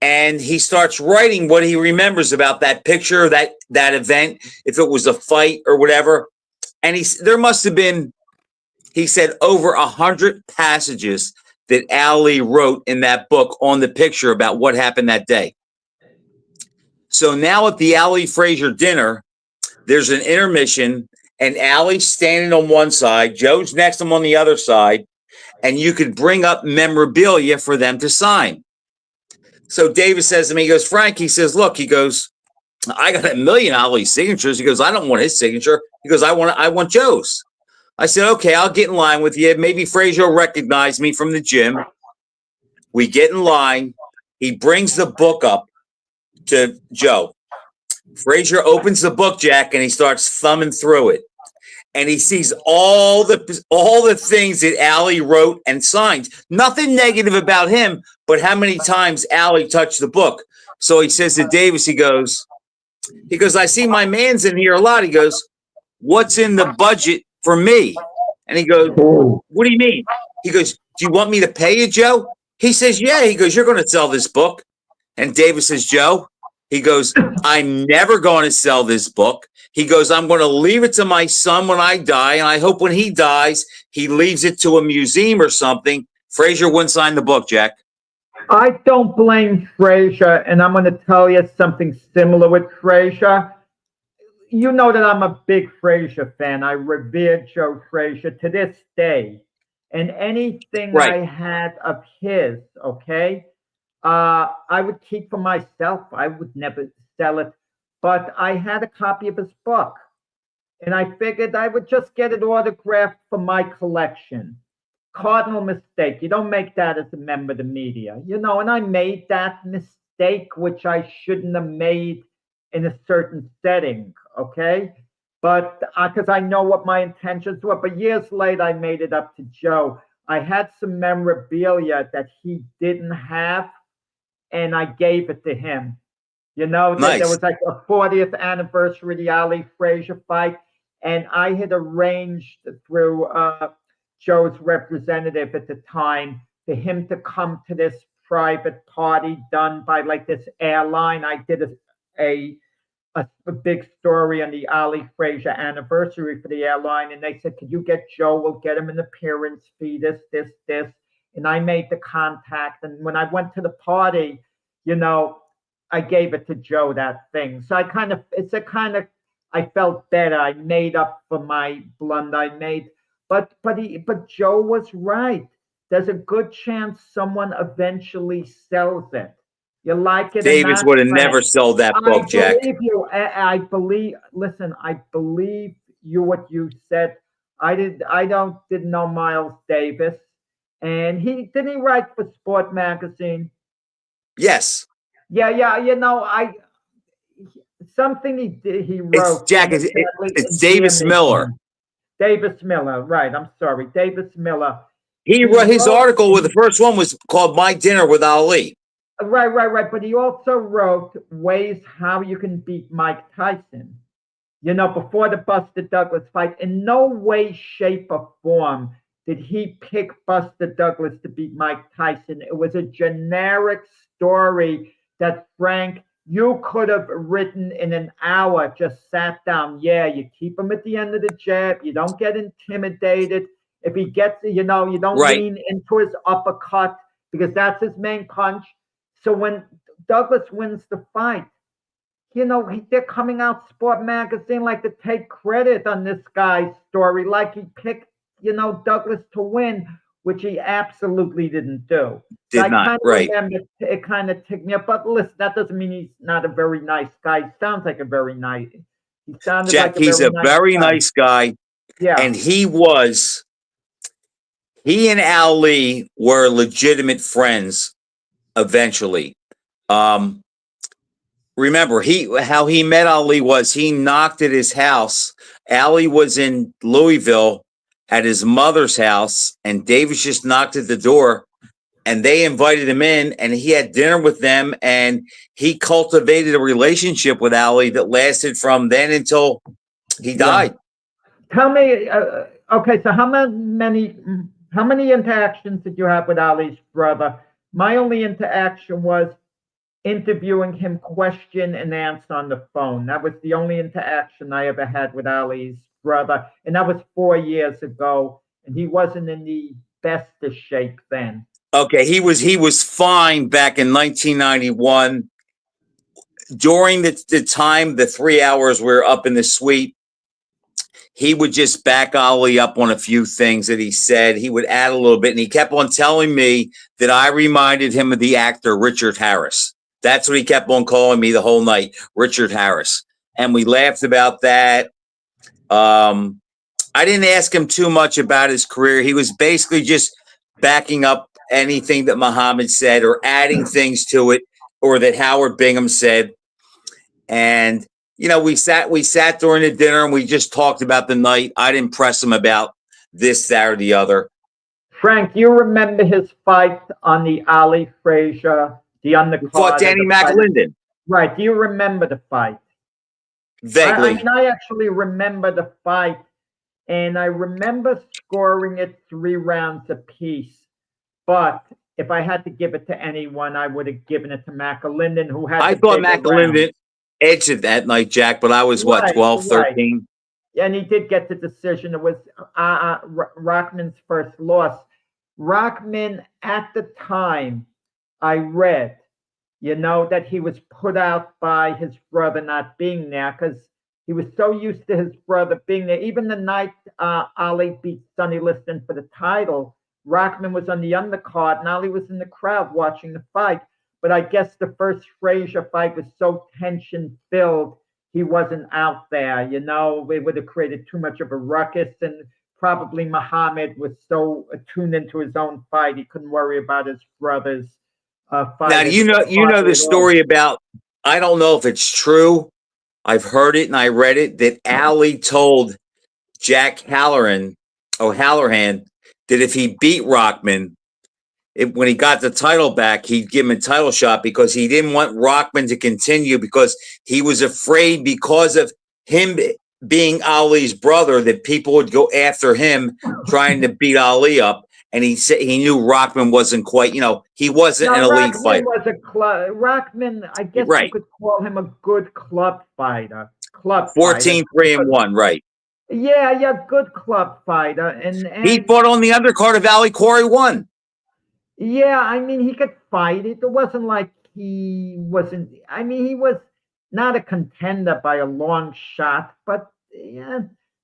And he starts writing what he remembers about that picture, that event, if it was a fight or whatever. And there must have been, he said, over 100 passages that Ali wrote in that book on the picture about what happened that day. So now at the Ali Frazier dinner, there's an intermission, and Ali's standing on one side, Joe's next to him on the other side, and you could bring up memorabilia for them to sign. So Davis says to me, he goes, Frank, he says, look, he goes, I got 1 million Ali signatures. He goes, I don't want his signature. He goes, I want Joe's. I said, okay, I'll get in line with you. Maybe Frazier will recognize me from the gym. We get in line. He brings the book up to Joe. Frazier opens the book, Jack, and he starts thumbing through it. And he sees all the things that Ali wrote and signed. Nothing negative about him, but how many times Ali touched the book. So he says to Davis, he goes, I see my man's in here a lot. He goes, what's in the budget for me? And he goes, what do you mean? He goes, do you want me to pay you, Joe? He says, yeah. He goes, you're going to sell this book. And Davis says, Joe, he goes, I'm never going to sell this book. He goes, I'm going to leave it to my son when I die, and I hope when he dies, he leaves it to a museum or something. Frazier wouldn't sign the book, Jack. I don't blame Frazier, and I'm going to tell you something similar with Frazier. You know that I'm a big Frazier fan. I revere Joe Frazier to this day. And anything I had of his, okay, I would keep for myself. I would never sell it. But I had a copy of his book, and I figured I would just get it autographed for my collection. Cardinal mistake. You don't make that as a member of the media, and I made that mistake, which I shouldn't have made in a certain setting, okay? But because I know what my intentions were. But years later, I made it up to Joe. I had some memorabilia that he didn't have, and I gave it to him. Nice. There was like a 40th anniversary of the Ali Frazier fight, and I had arranged through Joe's representative at the time for him to come to this private party done by like this airline. I did a big story on the Ali Frazier anniversary for the airline, and they said, could you get Joe? We'll get him an appearance fee, this. And I made the contact, and when I went to the party, I gave it to Joe, that thing. So I felt better. I made up for my blunder I made. But Joe was right. There's a good chance someone eventually sells it. You like it? Davis would have never sold that book, Jack. I believe you what you said. I didn't know Miles Davis. And he write for Sport Magazine? Yes. Yeah. Something he wrote. It's Davis Miller. Davis Miller, right? I'm sorry, Davis Miller. He wrote his article. The first one was called "My Dinner with Ali." Right. But he also wrote ways how you can beat Mike Tyson. before the Buster Douglas fight, in no way, shape, or form did he pick Buster Douglas to beat Mike Tyson. It was a generic story that, Frank, you could have written in an hour, just sat down. Yeah, you keep him at the end of the jab. You don't get intimidated. If he gets, you don't lean into his uppercut because that's his main punch. So when Douglas wins the fight, they're coming out Sport Magazine like to take credit on this guy's story, like he picked, Douglas to win, which he absolutely didn't do. Did not, right. It kind of ticked me up. But listen, that doesn't mean he's not a very nice guy. He sounds like a very nice. He sounded Jack, like he's a very nice guy. Yeah. And he and Ali were legitimate friends eventually. Remember, how he met Ali was he knocked at his house. Ali was in Louisville at his mother's house, and Davis just knocked at the door, and they invited him in, and he had dinner with them, and he cultivated a relationship with Ali that lasted from then until he died. Tell me, okay, so how many interactions did you have with Ali's brother? My only interaction was interviewing him, question and answer on the phone. That was the only interaction I ever had with Ali's brother, and that was 4 years ago, and he wasn't in the best of shape then. Okay, he was fine back in 1991. During the time, the 3 hours we were up in the suite, he would just back Ali up on a few things that he said. He would add a little bit, and he kept on telling me that I reminded him of the actor Richard Harris. That's what he kept on calling me the whole night, Richard Harris. And we laughed about that. I didn't ask him too much about his career. He was basically just backing up anything that Muhammad said or adding things to it or that Howard Bingham said. And, we sat during the dinner and we just talked about the night. I didn't press him about this, that, or the other. Frank, you remember his fight on the Ali Frazier, the undercard? Fought Danny McLinden. Right. Do you remember the fight? Vaguely. I actually remember the fight, and I remember scoring it 3 rounds apiece. But if I had to give it to anyone, I would have given it to McAlinden, who had. I thought McAlinden edged it that night, Jack, but I was 12, 13. And he did get the decision. It was Rockman's first loss. Rockman, at the time, I read, that he was put out by his brother not being there because he was so used to his brother being there. Even the night Ali beat Sonny Liston for the title, Rockman was on the undercard and Ali was in the crowd watching the fight. But I guess the first Frazier fight was so tension-filled, he wasn't out there. It would have created too much of a ruckus, and probably Muhammad was so attuned into his own fight, he couldn't worry about his brother's fight. Now, you know the story about, I don't know if it's true. I've heard it and I read it, that Ali told Jack O'Halloran that if he beat Rockman, when he got the title back, he'd give him a title shot because he didn't want Rockman to continue because he was afraid because of him being Ali's brother that people would go after him trying to beat Ali up. And he said he knew Rockman wasn't quite, he wasn't an elite fighter. Rockman, I guess you could call him a good club fighter. 14-3-1, right. Yeah, good club fighter. And he fought on the undercard of Ali Corey 1. Yeah, he could fight it. It wasn't like he wasn't. He was not a contender by a long shot, but yeah,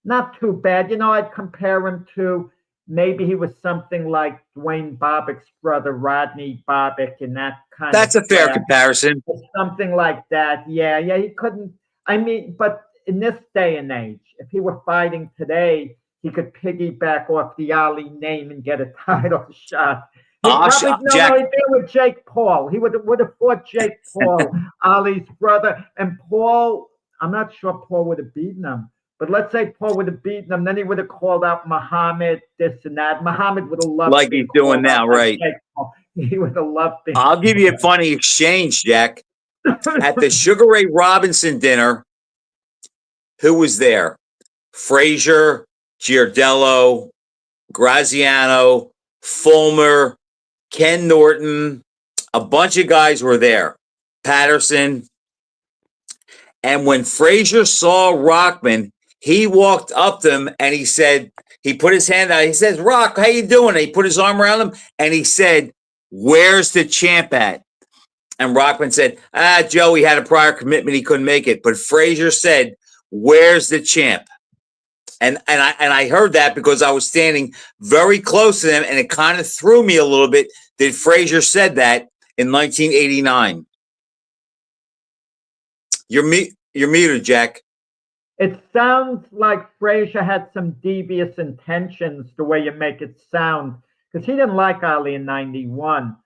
not too bad. I'd compare him to maybe he was something like Dwayne Bobbick's brother, Rodney Bobbick, and that kind That's a fair comparison. Something like that. Yeah, he couldn't. But in this day and age, if he were fighting today, he could piggyback off the Ali name and get a title shot. He'd been with Jake Paul. He would have fought Jake Paul, Ali's brother. And Paul, I'm not sure Paul would have beaten him. But let's say Paul would have beaten him. Then he would have called out Muhammad, this and that. Muhammad would have loved like he's doing now, right? He would have loved it. I'll give you a funny exchange, Jack. At the Sugar Ray Robinson dinner, who was there? Frazier, Giardello, Graziano, Fulmer, Ken Norton, a bunch of guys were there. Patterson. And when Frazier saw Rockman, he walked up to him and he said, he put his hand out. He says, Rock, how you doing? And he put his arm around him and he said, where's the champ at? And Rockman said, Joe, he had a prior commitment. He couldn't make it. But Frazier said, where's the champ? And I heard that because I was standing very close to them, and it kind of threw me a little bit that Frazier said that in 1989. You're muted, Jack. It sounds like Frazier had some devious intentions, the way you make it sound, because he didn't like Ali in 91.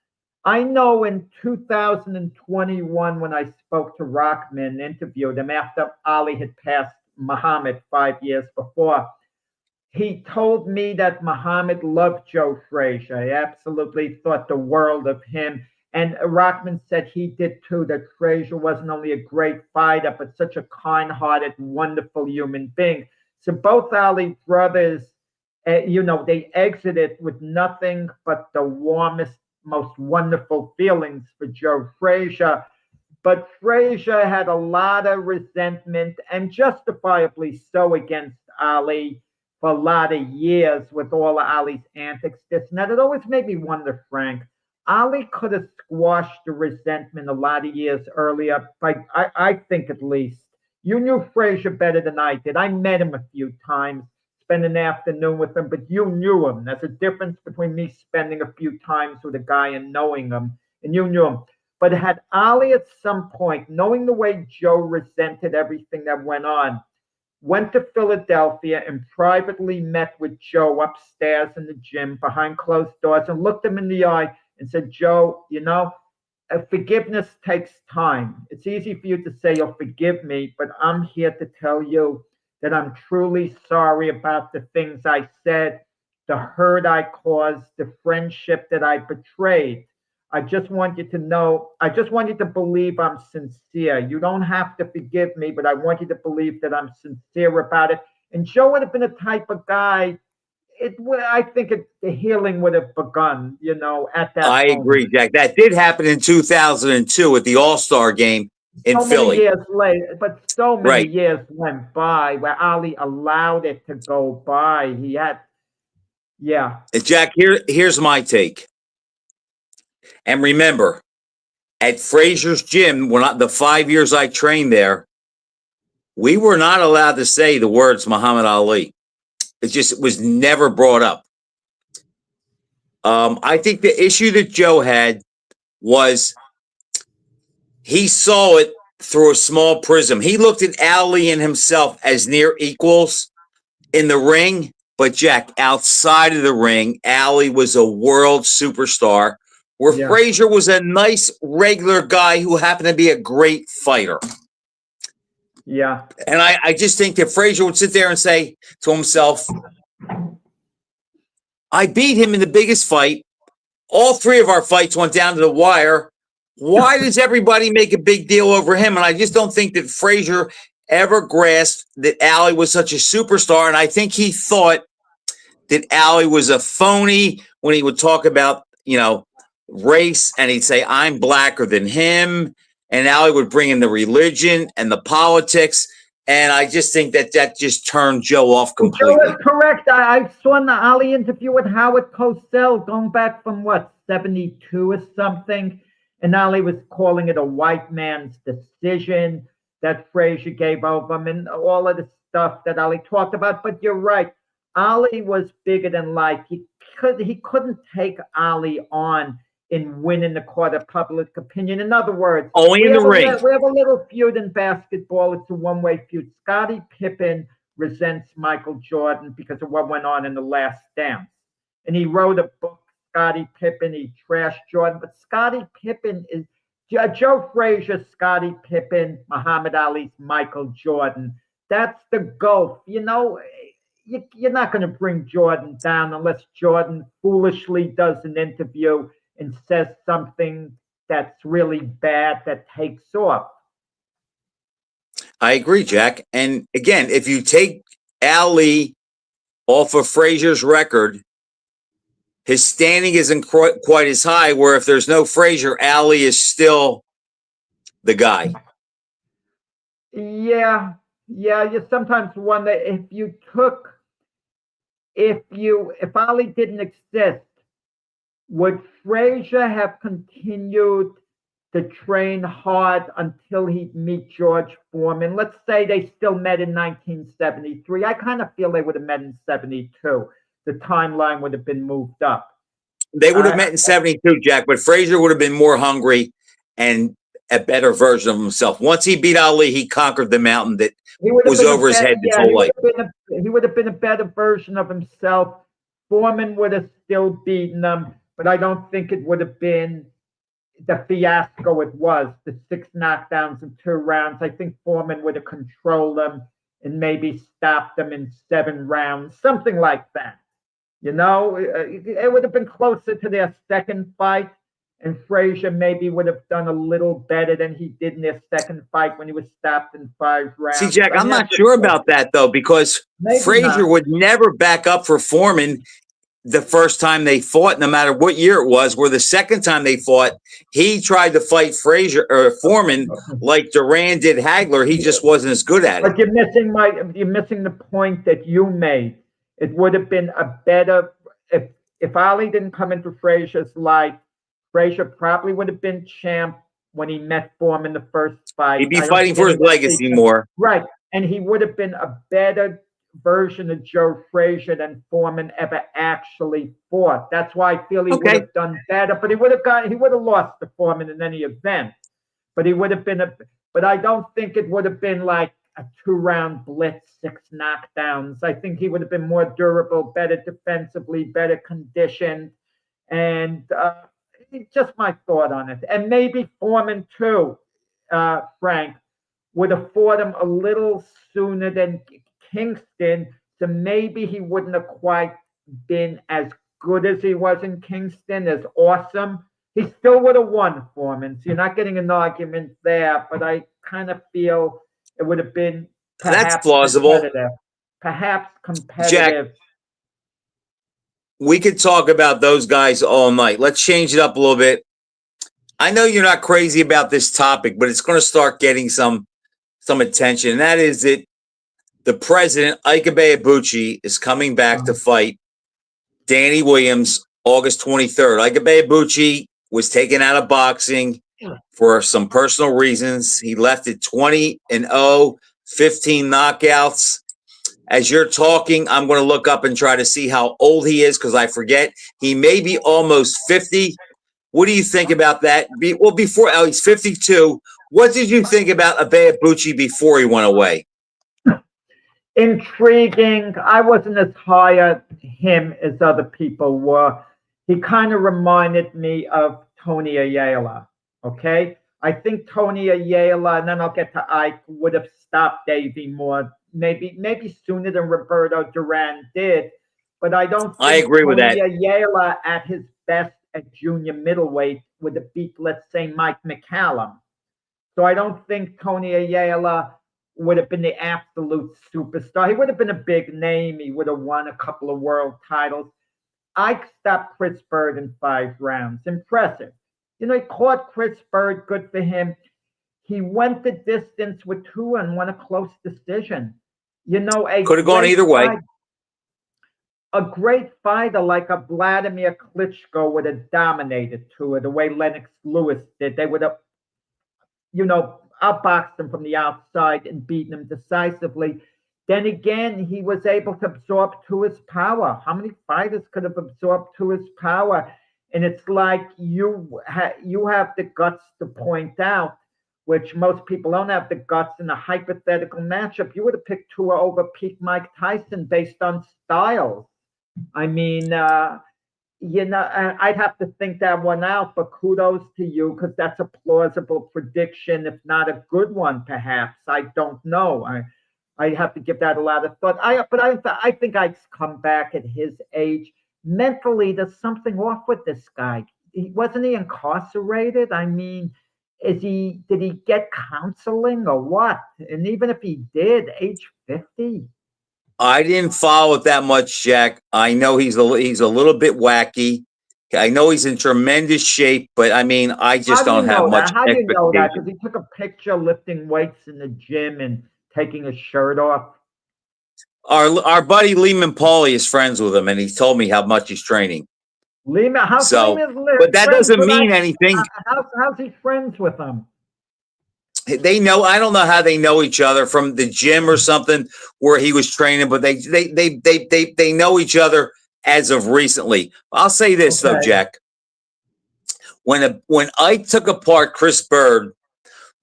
I know in 2021, when I spoke to Rockman, interviewed him after Ali had passed Muhammad 5 years before, he told me that Muhammad loved Joe Frazier. He absolutely thought the world of him. And Rockman said he did too, that Frazier wasn't only a great fighter, but such a kind-hearted, wonderful human being. So both Ali brothers, they exited with nothing but the warmest, most wonderful feelings for Joe Frazier. But Frazier had a lot of resentment, and justifiably so, against Ali for a lot of years with all of Ali's antics. Now, it always made me wonder, Frank, Ali could have squashed the resentment a lot of years earlier, but I think at least. You knew Frazier better than I did. I met him a few times, spent an afternoon with him, but you knew him. There's a difference between me spending a few times with a guy and knowing him, and you knew him. But had Ali at some point, knowing the way Joe resented everything that went on, went to Philadelphia and privately met with Joe upstairs in the gym behind closed doors and looked him in the eye and said, Joe, forgiveness takes time. It's easy for you to say you'll forgive me, but I'm here to tell you that I'm truly sorry about the things I said, the hurt I caused, the friendship that I betrayed. I just want you to know, I just want you to believe I'm sincere. You don't have to forgive me, but I want you to believe that I'm sincere about it. And Joe would have been a type of guy, I think the healing would have begun, at that I moment. agree, Jack. That did happen in 2002 at the All-Star game in Philly. Many years later, but so many years went by where Ali allowed it to go by. He had, Jack, here's my take. And remember, at Frazier's gym, the 5 years I trained there, we were not allowed to say the words Muhammad Ali. It was never brought up. I think the issue that Joe had was he saw it through a small prism. He looked at Ali and himself as near equals in the ring, but Jack, outside of the ring, Ali was a world superstar, where Frazier was a nice, regular guy who happened to be a great fighter. Yeah. And I just think that Frazier would sit there and say to himself, I beat him in the biggest fight. All three of our fights went down to the wire. Why does everybody make a big deal over him? And I just don't think that Frazier ever grasped that Ali was such a superstar. And I think he thought that Ali was a phony when he would talk about, race, and he'd say, I'm blacker than him. And Ali would bring in the religion and the politics. And I just think that just turned Joe off completely. Joe is correct. I saw in the Ali interview with Howard Cosell going back from 72 or something. And Ali was calling it a white man's decision that Frazier gave over him and all of the stuff that Ali talked about. But you're right. Ali was bigger than life. He couldn't take Ali on in winning the court of public opinion. In other words, only in the ring. We have a little feud in basketball. It's a one-way feud. Scottie Pippen resents Michael Jordan because of what went on in The Last Dance. And he wrote a book, Scottie Pippen. He trashed Jordan. But Scottie Pippen is Joe Frazier, Scottie Pippen, Muhammad Ali's Michael Jordan. That's the gulf. You're not going to bring Jordan down unless Jordan foolishly does an interview and says something that's really bad that takes off. I agree, Jack. And again, if you take Ali off of Frazier's record, his standing isn't quite as high. Where if there's no Frazier, Ali is still the guy. Yeah, yeah. You sometimes wonder if Ali didn't exist, would Frazier have continued to train hard until he'd meet George Foreman? Let's say they still met in 1973. I kind of feel they would have met in 72. The timeline would have been moved up. They would have met in 72, Jack, but Frazier would have been more hungry and a better version of himself. Once he beat Ali, he conquered the mountain that was over his head his whole life. He would have been a better version of himself. Foreman would have still beaten him, but I don't think it would have been the fiasco it was, the 6 knockdowns in 2 rounds. I think Foreman would have controlled him and maybe stopped them in 7 rounds, something like that. You know, it would have been closer to their second fight, and Frazier maybe would have done a little better than he did in their second fight when he was stopped in 5 rounds. See, Jack, I'm not sure about that, though, because Frazier would never back up for Foreman the first time they fought, no matter what year it was, where the second time they fought, he tried to fight Frazier or Foreman like Duran did Hagler. He just wasn't as good at it. But you're missing the point that you made. It would have been a better if Ali didn't come into Frazier's life. Frazier probably would have been champ when he met Foreman the first fight. He'd be fighting for his legacy more. Right. And he would have been a better version of Joe Frazier than Foreman ever actually fought. That's why I feel he would have done better, but he would have lost to Foreman in any event. But he would have been but I don't think it would have been like a 2-round blitz, 6 knockdowns. I think he would have been more durable, better defensively, better conditioned. And just my thought on it. And maybe Foreman too, Frank, would have fought him a little sooner than Kingston, so maybe he wouldn't have quite been as good as he was in Kingston, as awesome. He still would have won, Foreman. So you're not getting an argument there, but I kind of feel it would have been that's plausible. Perhaps competitive. Jack, we could talk about those guys all night. Let's change it up a little bit. I know you're not crazy about this topic, but it's going to start getting some attention, and that is that the president, Ike Ibeabuchi, is coming back to fight Danny Williams August 23rd. Ike Ibeabuchi was taken out of boxing for some personal reasons. He left it 20-0, 15 knockouts. As you're talking, I'm going to look up and try to see how old he is because I forget. He may be almost 50. What do you think about that? Well, before he's 52. What did you think about Ibeabuchi before he went away? Intriguing. I wasn't as high on him as other people were. He kind of reminded me of Tony Ayala. Okay, I think Tony Ayala, and then I'll get to Ike, would have stopped Davey more, maybe sooner than Roberto Duran did. But I don't think I agree with that. Tony Ayala at his best at junior middleweight would have beat, let's say, Mike McCallum. So I don't think Tony Ayala would have been the absolute superstar. He would have been a big name. He would have won a couple of world titles. Ike stopped Chris Bird in 5 rounds. Impressive. You know, he caught Chris Bird. Good for him. He went the distance with 2 and won a close decision. You know, could have gone either way. A great fighter like a Vladimir Klitschko would have dominated Tua the way Lennox Lewis did. They would have, you know, outboxed him from the outside and beaten him decisively. Then again, he was able to absorb Tua's power. How many fighters could have absorbed Tua's power? And it's like you have the guts to point out, which most people don't have the guts in a hypothetical matchup. You would have picked Tua over peak Mike Tyson based on styles. I mean, you know, I'd have to think that one out, but kudos to you because that's a plausible prediction, if not a good one, perhaps. I don't know. I have to give that a lot of thought. I think I'd come back at his age. Mentally, there's something off with this guy. Wasn't he incarcerated? I mean, Did he get counseling or what? And even if he did, age 50? I didn't follow it that much, Jack. I know he's a little bit wacky. I know he's in tremendous shape, but I mean, I just How do you don't have know much that? How do you know that? expectation. Because he took a picture lifting weights in the gym and taking his shirt off. Our buddy Lehman Pauly is friends with him, and he told me how much he's training. Lehman, how's So, Lehman but that friends doesn't with mean anything. how's he friends with him? They know. I don't know how they know each other from the gym or something where he was training, but they know each other as of recently. I'll say this though, Okay. Jack. When I took apart Chris Bird,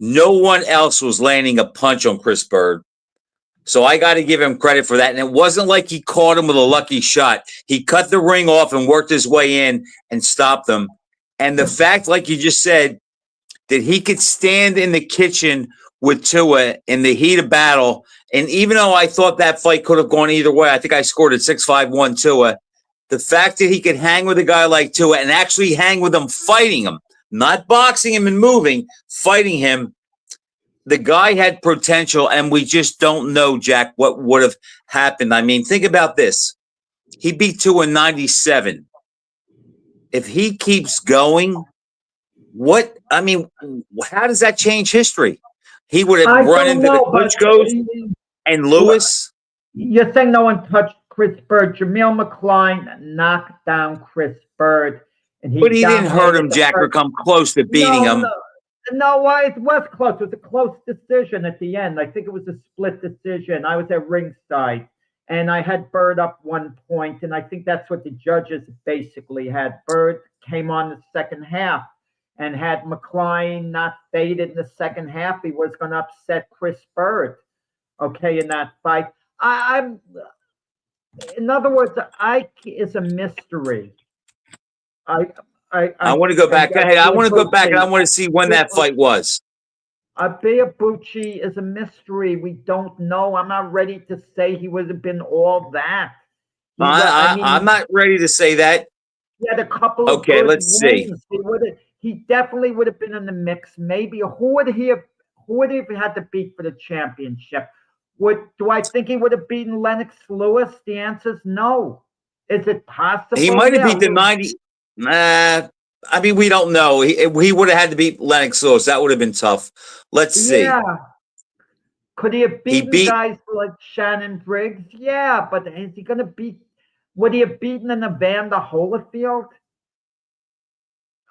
no one else was landing a punch on Chris Bird. So I got to give him credit for that. And it wasn't like he caught him with a lucky shot. He cut the ring off and worked his way in and stopped them. And the fact, like you just said, that he could stand in the kitchen with Tua in the heat of battle. And even though I thought that fight could have gone either way, I think I scored at 6-5-1 Tua. The fact that he could hang with a guy like Tua and actually hang with him, fighting him, not boxing him and moving, fighting him. The guy had potential, and we just don't know, Jack, what would have happened. I mean, think about this. He beat Tua in 97. If he keeps going, how does that change history? He would have run into the Klitschko's and Lewis. You're saying no one touched Chris Bird. Jameel McCline knocked down Chris Bird. But he didn't hurt him, Jack, or come close to beating him. No, it was close. It was a close decision at the end. I think it was a split decision. I was at ringside, and I had Bird up 1 point, and I think that's what the judges basically had. Bird came on the second half, and had McCline not faded in the second half, he was going to upset Chris Bird, okay, in that fight. In other words, Ike is a mystery. I want to go back. I want to go back, and I want to see when that fight was. Ibeabuchi is a mystery. We don't know. I'm not ready to say he would have been all that. I'm not ready to say that. He had a couple of Okay, let's see. He definitely would have been in the mix. Maybe who would he have had to beat for the championship? Do I think he would have beaten Lennox Lewis? The answer is no. Is it possible? He might have beat the 90. I mean, we don't know. He would have had to beat Lennox Lewis. That would have been tough. Let's see. Yeah. Could he have beaten guys like Shannon Briggs? Yeah, but is he going to beat? Would he have beaten an Evander Holyfield?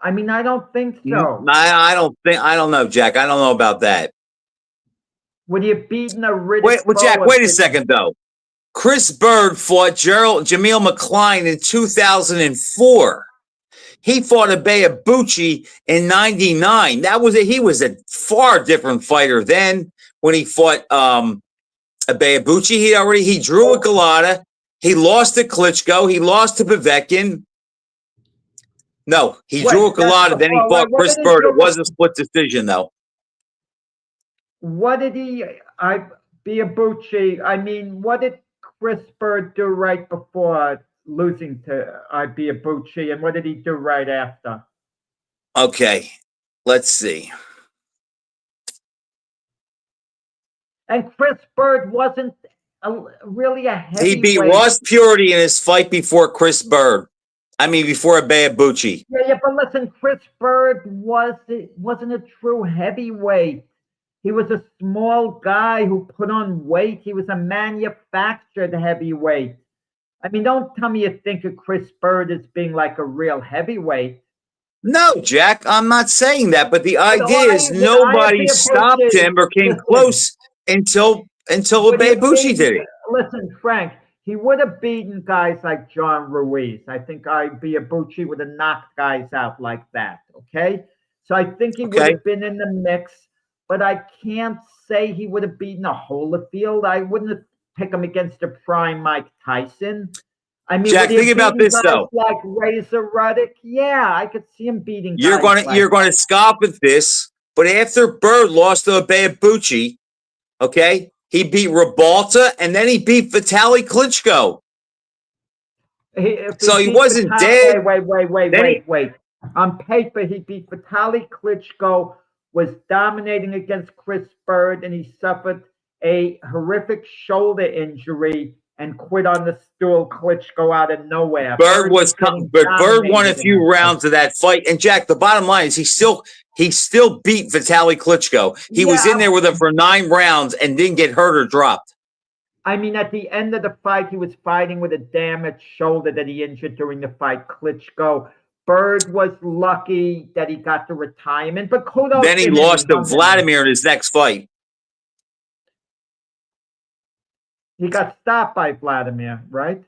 I mean, I don't think so. I don't know, Jack. I don't know about that. Would he have beaten a Riddick? Jack, wait a second, though. Chris Bird fought Jameel McCline in 2004. He fought Ibeabuchi in 99. He was a far different fighter then when he fought Ibeabuchi. He drew a Galata. He lost to Klitschko. He lost to Povetkin. No, he drew a Galata. Then he fought Chris Bird. It was a split decision, though. What did Ibeabuchi? I mean, what did Chris Bird do right before losing to Ibeabuchi, and what did he do right after? Okay, let's see. And Chris Bird wasn't really a heavyweight. He beat Ross Purity in his fight before Chris Bird. I mean, before Ibeabuchi. Yeah, but listen, Chris Bird wasn't a true heavyweight. He was a small guy who put on weight. He was a manufactured heavyweight. I mean, don't tell me you think of Chris Bird as being like a real heavyweight. No, Jack, I'm not saying that. But the idea is nobody stopped him or came close until Ibeabuchi did it. Listen, Frank, he would have beaten guys like John Ruiz. I think Ibeabuchi would have knocked guys out like that, okay? So I think he would have been in the mix, but I can't say he would have beaten a Holyfield. I wouldn't have picked him against a prime Mike Tyson. I mean, Jack, think about this though. Like Razor Ruddock, yeah, I could see him beating. You're going to scoff at this, but after Bird lost to Ibeabuchi, okay, he beat Ribalta and then he beat Vitaly Klitschko. So he wasn't dead. Wait. On paper, he beat Vitaly Klitschko, was dominating against Chris Bird, and he suffered a horrific shoulder injury and quit on the stool. Klitschko out of nowhere. Bird Bird won a dominated few in that rounds of that fight. And Jack, the bottom line is he still beat Vitaly Klitschko. He was in there with him for 9 rounds and didn't get hurt or dropped. I mean, at the end of the fight, he was fighting with a damaged shoulder that he injured during the fight. Klitschko. Bird was lucky that he got the retirement, but kudos. Then he lost to Vladimir in his next fight. He got stopped by Vladimir, right?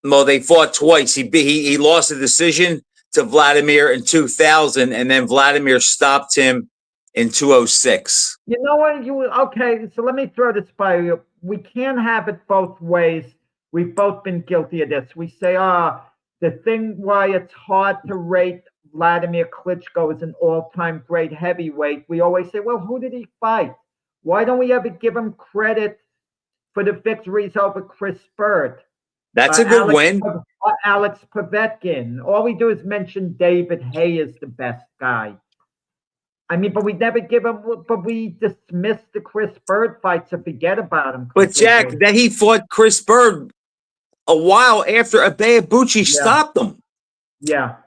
Well, they fought twice. He lost a decision to Vladimir in 2000, and then Vladimir stopped him in 2006. You know what? Okay, so let me throw this by you. We can't have it both ways. We've both been guilty of this. We say, the thing why it's hard to rate Vladimir Klitschko as an all-time great heavyweight, we always say, well, who did he fight? Why don't we ever give him credit for the victories over Chris Bird? That's a good win. Alex Povetkin. All we do is mention David Haye as the best guy. I mean, but we never give him, but we dismiss the Chris Bird fights and forget about him. But Jack, then he fought Chris Bird a while after Abeyabuchi stopped him. Yeah.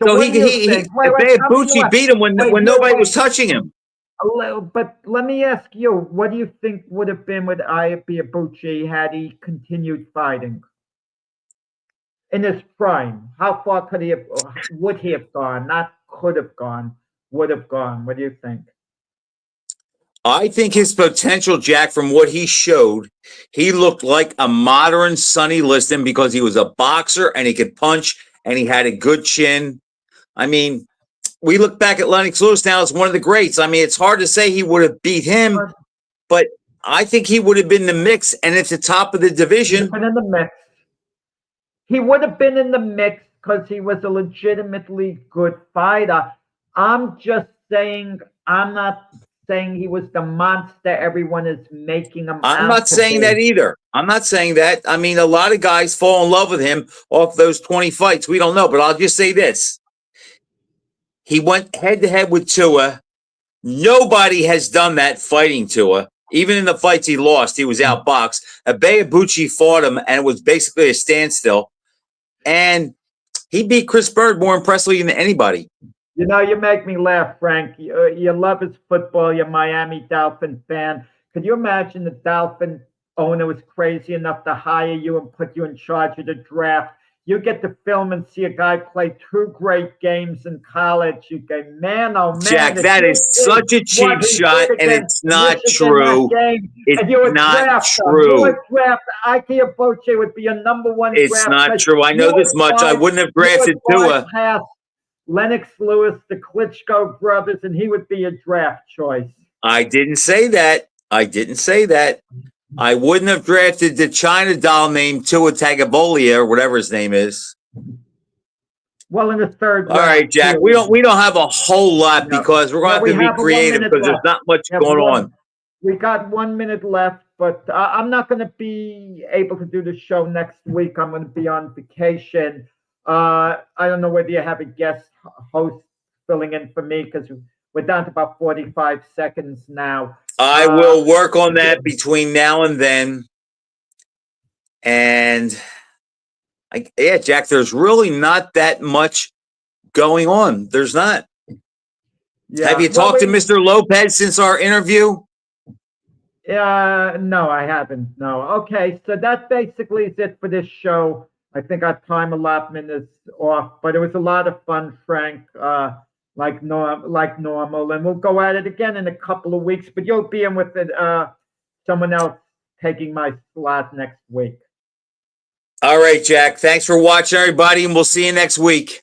So Abeyabuchi beat him when nobody was touching him. But let me ask you, what do you think would have been with Abeyabuchi had he continued fighting in his prime? How far would he have gone? Not could have gone, would have gone. What do you think? I think his potential, Jack, from what he showed, he looked like a modern Sonny Liston because he was a boxer and he could punch and he had a good chin. I mean, we look back at Lennox Lewis now as one of the greats. I mean, it's hard to say he would have beat him, but I think he would have been in the mix and at the top of the division. He would have been in the mix because he was a legitimately good fighter. I'm just saying, I'm not saying he was the monster everyone is making him. I'm not saying that either. I'm not saying that. I mean, a lot of guys fall in love with him off those 20 fights. We don't know, but I'll just say this. He went head-to-head with Tua. Nobody has done that fighting Tua. Even in the fights he lost, he was outboxed. Abeyabuchi fought him, and it was basically a standstill. And he beat Chris Bird more impressively than anybody. You know, you make me laugh, Frank. You love his football. You're a Miami Dolphin fan. Could you imagine the Dolphin owner was crazy enough to hire you and put you in charge of the draft? You get to film and see a guy play 2 great games in college. You go, man, oh man. Jack, that is such a cheap shot, and it's not true. It's not true. Abeyabuchi would be a number 1 draft. It's not true. I know this much. I wouldn't have drafted Tua. Lennox Lewis, the Klitschko brothers, and he would be a draft choice. I didn't say that. I wouldn't have drafted the China doll named Tua Tagovailoa or whatever his name is. Well, in the 3rd round. All right, Jack. We don't have a whole lot because we're going to have to be creative because there's not much going on. We got 1 minute left, but I'm not going to be able to do the show next week. I'm going to be on vacation. I don't know whether you have a guest host filling in for me because we're down to about 45 seconds now. I will work on that between now and then. And Jack, there's really not that much going on. There's not. Yeah. Have you talked to Mr. Lopez since our interview? No, I haven't. No. Okay, so that basically is it for this show. I think our time allotment is off, but it was a lot of fun, Frank, like normal. And we'll go at it again in a couple of weeks, but you'll be in with someone else taking my slot next week. All right, Jack. Thanks for watching, everybody, and we'll see you next week.